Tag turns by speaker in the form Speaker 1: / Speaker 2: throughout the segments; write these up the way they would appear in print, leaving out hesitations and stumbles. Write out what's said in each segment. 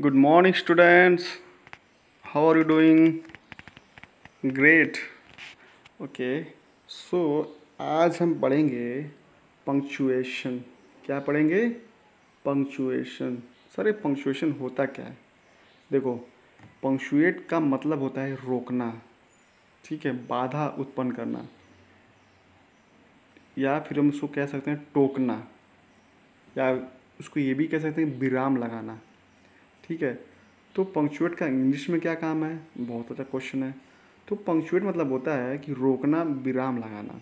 Speaker 1: Good morning, students. How are you doing? Great. Okay. So आज हम पढ़ेंगे punctuation. क्या पढ़ेंगे? पंक्चुएशन. सर ये पंक्चुएशन होता क्या है? देखो, पंक्चुएट का मतलब होता है रोकना, ठीक है, बाधा उत्पन्न करना, या फिर हम उसको कह सकते हैं टोकना, या उसको ये भी कह सकते हैं विराम लगाना, ठीक है. तो पंक्चुएट का इंग्लिश में क्या काम है? बहुत अच्छा क्वेश्चन है. तो पंक्चुएट मतलब होता है कि रोकना, विराम लगाना,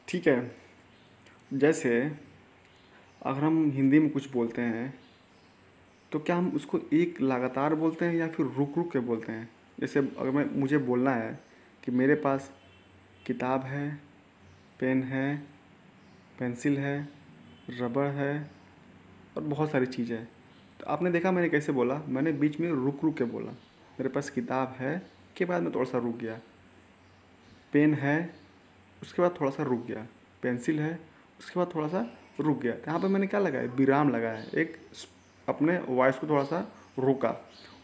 Speaker 1: ठीक है. जैसे अगर हम हिंदी में कुछ बोलते हैं तो क्या हम उसको एक लगातार बोलते हैं या फिर रुक रुक के बोलते हैं? जैसे अगर मुझे बोलना है कि मेरे पास किताब है, पेन है, पेंसिल है, रबड़ है और बहुत सारी चीज़ें हैं. तो आपने देखा मैंने कैसे बोला? मैंने बीच में रुक रुक के बोला. मेरे पास किताब है के बाद में थोड़ा सा रुक गया, पेन है उसके बाद थोड़ा सा रुक गया, पेंसिल है उसके बाद थोड़ा सा रुक गया. यहाँ पे मैंने क्या लगाया? विराम लगाया, एक अपने वॉइस को थोड़ा सा रोका.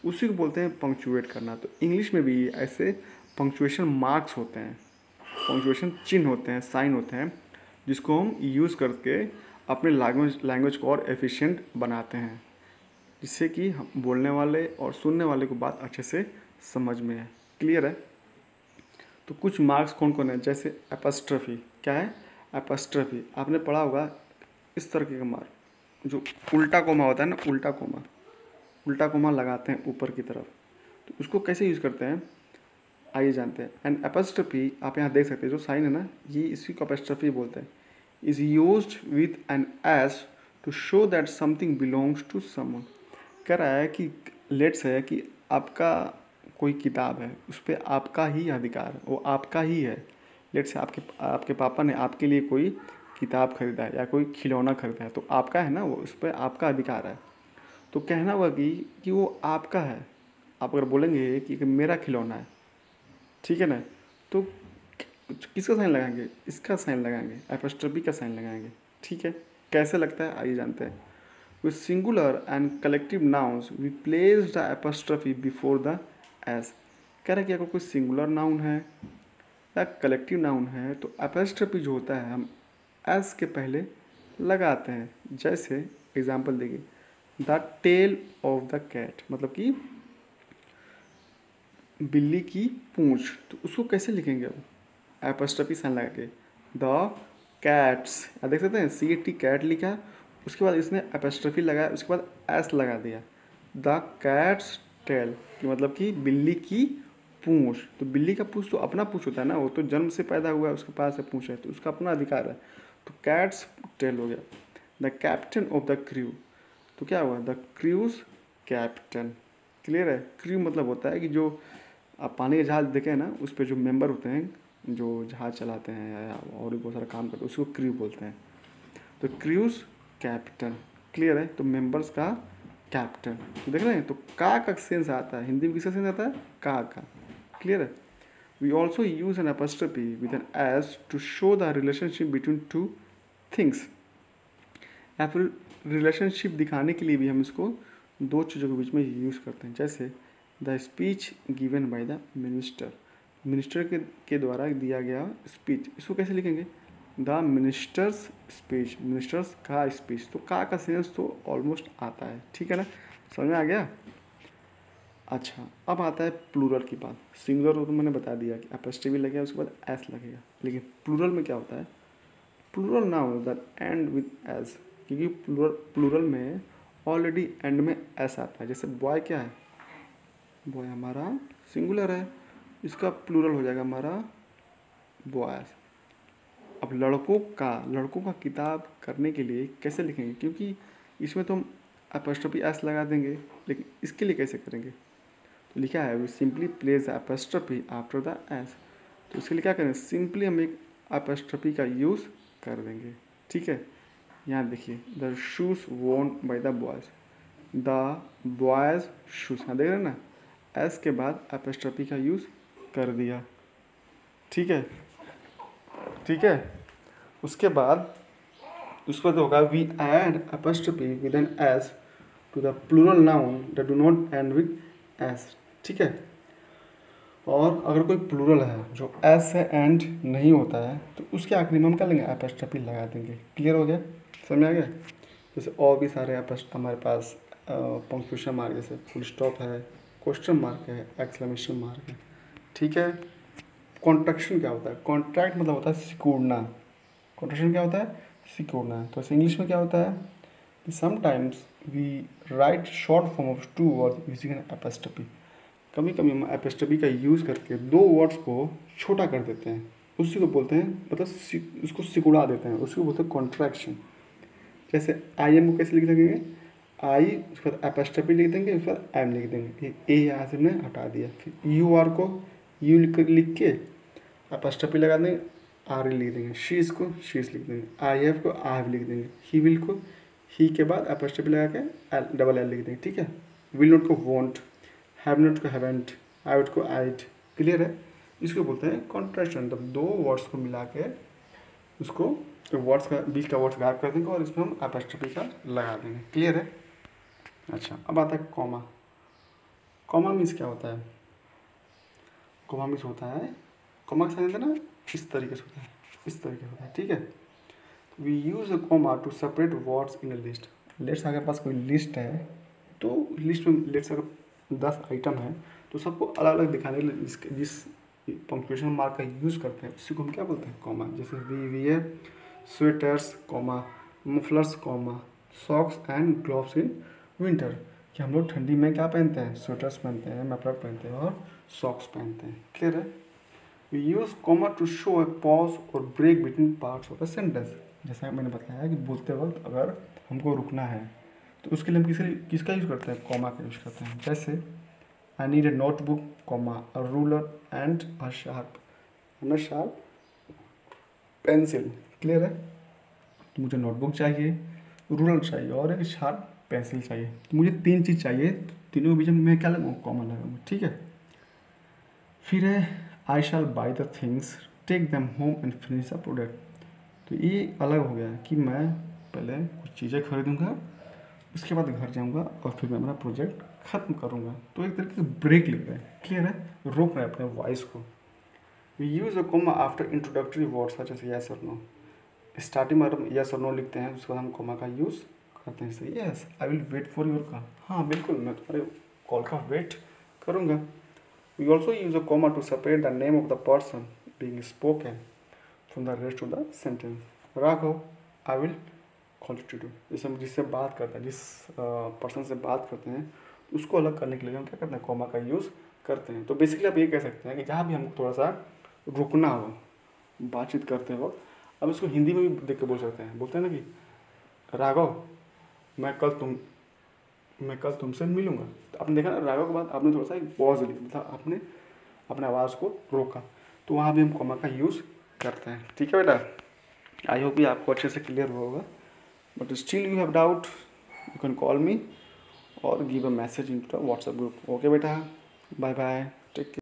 Speaker 1: उसी को बोलते हैं पंक्चुएट करना. तो इंग्लिश में भी ऐसे पंक्चुएशन मार्क्स होते हैं, पंक्चुएशन चिन्ह होते हैं, साइन होते हैं, जिसको हम यूज़ करके अपने लैंग्वेज को और एफिशिएंट बनाते हैं, जिससे कि हम बोलने वाले और सुनने वाले को बात अच्छे से समझ में है. क्लियर है? तो कुछ मार्क्स कौन कौन है? जैसे एपस्ट्रफी. क्या है? एपस्ट्रफी. आपने पढ़ा होगा इस तरह के मार्क, जो उल्टा कोमा होता है ना, उल्टा कोमा लगाते हैं ऊपर की तरफ. तो उसको कैसे यूज़ करते हैं आइए जानते हैं. एंड एपस्ट्रफी आप यहाँ देख सकते हैं, जो साइन है ना, ये इसी को एपस्ट्रफी बोलते हैं. Is used with an S to show that something belongs to someone. कह रहा है कि लेट्स है कि आपका कोई किताब है, उस पर आपका ही अधिकार है, वो आपका ही है. लेट्स से आपके पापा ने आपके लिए कोई किताब खरीदा है या कोई खिलौना खरीदा है, तो आपका है ना वो, उस पर आपका अधिकार है. तो कहना हुआ कि वो आपका है. आप अगर बोलेंगे कि मेरा खिलौना है, ठीक है ना, तो किसका साइन लगाएंगे? इसका साइन लगाएंगे, एपस्ट्रफी का साइन लगाएंगे. ठीक है, कैसे लगता है आइए जानते हैं. With singular and collective nouns we place the apostrophe before the s. कह रहा है कि अगर कोई सिंगुलर नाउन है या कलेक्टिव नाउन है तो एपस्ट्रफी जो होता है हम एस के पहले लगाते हैं. जैसे एग्जांपल देखिए, the tail of the cat, मतलब कि बिल्ली की पूंछ. तो उसको कैसे लिखेंगे? वो एपस्ट्रफी साइन लगा के द कैट्स, देख सकते हैं CAT कैट लिखा, उसके बाद इसने एपस्ट्रफी लगाया, उसके बाद एस लगा दिया. द कैट्स टेल कि मतलब कि बिल्ली की पूंछ. तो बिल्ली का पूंछ तो अपना पूंछ होता है ना, वो तो जन्म से पैदा हुआ है, उसके पास है पूंछ है, तो उसका अपना अधिकार है. तो कैट्स टेल हो गया. The captain of the crew. तो क्या हुआ? The cruise captain. क्लियर है? क्रू मतलब होता है कि जो आप पानी का जहाज देखें ना, उस पर जो मेंबर होते हैं, जो जहाज चलाते हैं या और भी बहुत सारा काम करते हैं, उसको क्रू बोलते हैं. तो क्रूज कैप्टन. क्लियर है? तो मेंबर्स का कैप्टन. तो देख रहे हैं, तो का सेंस आता है. हिंदी में किसका सेंस आता है? का. क्लियर है? We also use an apostrophe with an S to show the relationship between two things. या फिर रिलेशनशिप दिखाने के लिए भी हम इसको दो चीज़ों के बीच में यूज़ करते हैं. जैसे the speech given by the minister. Minister के द्वारा दिया गया स्पीच. इसको कैसे लिखेंगे? The ministers speech. मिनिस्टर्स का स्पीच. तो का सेंस तो ऑलमोस्ट आता है. ठीक है ना? समझ में आ गया? अच्छा, अब आता है प्लूरल की बात. सिंगुलर तो मैंने बता दिया कि एपस्ट्रफी लगेगा, उसके बाद एस लगेगा. लेकिन प्लूरल में क्या होता है? Plural noun that end with S. क्योंकि प्लूरल में ऑलरेडी एंड में एस आता है. जैसे बॉय क्या है? बॉय हमारा सिंगुलर है, इसका प्लूरल हो जाएगा हमारा बॉयज. अब लड़कों का किताब करने के लिए कैसे लिखेंगे? क्योंकि इसमें तो हम एपस्ट्रफी एस लगा देंगे, लेकिन इसके लिए कैसे करेंगे? तो लिखा है we simply place apostrophe after the S. तो इसके लिए क्या करें? सिंपली हम एक एपस्ट्रफी का यूज़ कर देंगे. ठीक है, यहाँ देखिए, द शूज वोन by the boys. The boys shoes. हाँ देख रहे हैं ना, एस के बाद एपस्ट्रफी का यूज़ कर दिया. ठीक है, ठीक है. उसके बाद होगा we add apostrophe with an S to the plural noun that do not end with S. ठीक है, और अगर कोई प्लूरल है जो एस से एंड नहीं होता है तो उसके आखिरी में हम क्या लेंगे, एपोस्ट्रोफी लगा देंगे। क्लियर हो गया, समझ में आ गया। जैसे और भी सारे हमारे पास पंक्चुएशन मार्क, जैसे फुल स्टॉप है, क्वेश्चन मार्क है, एक्सक्लेमेशन मार्क है। ठीक है। कॉन्ट्रैक्शन क्या होता है, कॉन्ट्रैक्ट मतलब होता है सिकुड़ना। कॉन्ट्रैक्शन क्या होता है, सिकुड़ना। तो ऐसे इंग्लिश में क्या होता है कि sometimes we write short form of two word using an apostrophe. कभी कभी हम एपोस्ट्रोफी का यूज़ करके दो वर्ड्स को छोटा कर देते हैं, उसी को बोलते हैं, मतलब उसको सिकुड़ा देते हैं, उसी को बोलते हैं कॉन्ट्रैक्शन। जैसे आई एम को कैसे लिख देंगे, आई उसके बाद एपोस्ट्रोफी लिख देंगे, उसके बाद एम लिख देंगे, ए यहाँ से हमने हटा दिया। फिर यू आर को यू लिख के एपोस्ट्रोफी लगा देंगे, आर लिख देंगे। शीज को शीज लिख देंगे, आई हैव को आई हैव लिख देंगे, ही विल को ही के बाद एपोस्ट्रोफी लगा के डबल एल लिख देंगे। ठीक है। विल नॉट को वॉन्ट, हैव नॉट को हैवेंट, आउट को आइट। क्लियर है। इसको बोलते हैं कॉन्ट्रैक्शन, मतलब दो वर्ड्स को मिला के उसको वर्ड्स का बीच का वर्ड्स गायब कर देंगे और इसमें हम एपोस्ट्रोफी का लगा देंगे। क्लियर है। अच्छा, अब आता है कॉमा। कॉमा मीन्स क्या होता है, कॉमा मीन्स होता है, कॉमा का साइन ना इस तरीके से होता है, इस तरीके से होता है। ठीक है। We use a comma to separate words in a list. Let's अगर पास कोई लिस्ट है तो लिस्ट में लेट्स अगर 10 आइटम है तो सबको अलग अलग दिखाने के लिए जिस पंक्चुएशन मार्क का यूज़ करते हैं उसी को हम क्या बोलते हैं, कॉमा। जैसे we wear sweaters comma, mufflers comma, socks and gloves in winter. कि हम लोग ठंडी में क्या पहनते हैं, स्वेटर्स पहनते हैं, मफलर पहनते हैं और सॉक्स पहनते हैं। क्लियर है। We use comma to show a pause और break between parts of a sentence. जैसा मैंने बताया कि बोलते वक्त अगर हमको रुकना है तो उसके लिए हम किसका यूज़ करते हैं, कॉमा का यूज़ करते हैं। जैसे I need a notebook comma, a ruler and a sharp pencil. Clear है। तो मुझे नोटबुक चाहिए, रूलर चाहिए और एक शार्प पेंसिल चाहिए। तो मुझे 3 चीज़ चाहिए, तीनों के बीच में मैं क्या लगाऊँ, कॉमा लगाऊंगा। ठीक है। फिर है I shall buy the things, take them home and finish the product. तो ये अलग हो गया कि मैं पहले कुछ चीज़ें खरीदूंगा, उसके बाद घर जाऊंगा और फिर मैं अपना प्रोजेक्ट ख़त्म करूंगा। तो एक तरीके से ब्रेक ले रहे हैं। क्लियर है, रोक रहे हैं अपने वॉइस को। We use a comma after introductory words such as yes और नो। स्टार्टिंग में हम यस और नो लिखते हैं, उसके बाद हम कॉमा का यूज़ करते हैं। जैसे yes I will wait for your call, हाँ बिल्कुल मैं तुम्हारे कॉल का वेट करूँगा। We also use a comma to separate the name of the person being spoken from the rest of the sentence. Raghav I will call today. जैसे हम जिससे बात करते हैं, जिस पर्सन से बात करते हैं उसको अलग करने के लिए हम क्या करते हैं, कॉमा का यूज़ करते हैं। तो बेसिकली आप ये कह सकते हैं कि जहाँ भी हमको थोड़ा सा रुकना हो बातचीत करते वक्त, अब इसको हिंदी में भी देख के बोल सकते हैं। बोलते हैं ना कि राघव मैं कल तुमसे मिलूंगा। तो आपने देखा ना, राघव के बाद आपने थोड़ा सा एक पॉज लिया, मतलब आपने अपने आवाज़ को रोका। तो वहाँ भी हम कॉमा का यूज़ करते हैं। ठीक है बेटा, आई होप ये आपको अच्छे से क्लियर होगा। But still you have doubt, you can call me or give a message into the WhatsApp group. Okay, beta. Bye bye. Take care.